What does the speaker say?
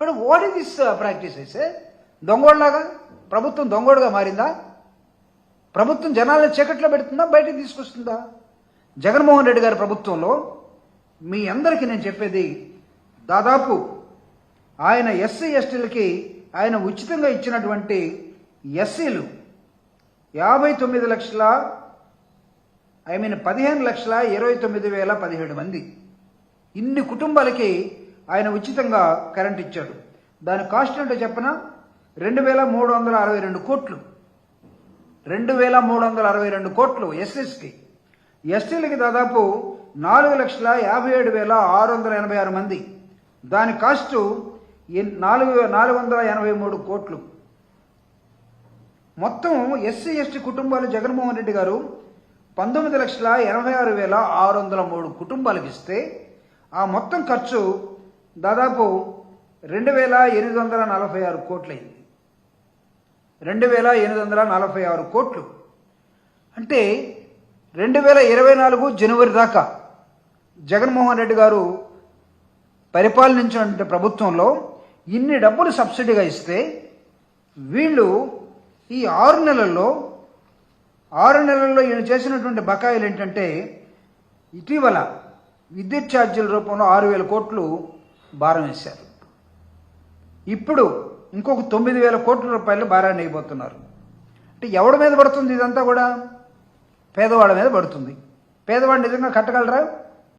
But what is this practices? దొంగోళ్ళలాగా ప్రభుత్వం దొంగోడుగా మారిందా? ప్రభుత్వం జనాలను చీకట్లో పెడుతుందా, బయటికి తీసుకొస్తుందా? జగన్మోహన్ రెడ్డి గారి ప్రభుత్వంలో మీ అందరికీ నేను చెప్పేది, దాదాపు ఆయన ఎస్సీ ఎస్టీలకి ఆయన ఉచితంగా ఇచ్చినటువంటి ఎస్సీలు 15,29,017 మంది. ఇన్ని కుటుంబాలకి ఆయన ఉచితంగా కరెంట్ ఇచ్చాడు. దాని కాస్ట్ ఏంటో చెప్పనా? 2,362 కోట్లు. 2,362 కోట్లు ఎస్సీస్కి. ఎస్టీలకి దాదాపు 4,57,686 మంది. దాని కాస్టు 483 కోట్లు. మొత్తం ఎస్సీ ఎస్టీ కుటుంబాలు జగన్మోహన్ రెడ్డి గారు 19,86,603 కుటుంబాలకు ఇస్తే ఆ మొత్తం ఖర్చు దాదాపు 2,846 కోట్లయింది. 2,846 కోట్లు. అంటే 2024 జనవరి దాకా జగన్మోహన్ రెడ్డి గారు పరిపాలించిన ప్రభుత్వంలో ఇన్ని డబ్బులు సబ్సిడీగా ఇస్తే వీళ్ళు ఈ 6 నెలల్లో వీళ్ళు చేసినటువంటి బకాయిలు ఏంటంటే, ఇటీవల విద్యుత్ ఛార్జీల రూపంలో 6,000 కోట్లు భారం వేశారు. ఇప్పుడు ఇంకొక 9,000 కోట్ల రూపాయలు భారాన్ని అయిపోతున్నారు. అంటే ఎవడి మీద పడుతుంది ఇదంతా కూడా? పేదవాళ్ళ మీద పడుతుంది. పేదవాడు నిజంగా కట్టగలరా?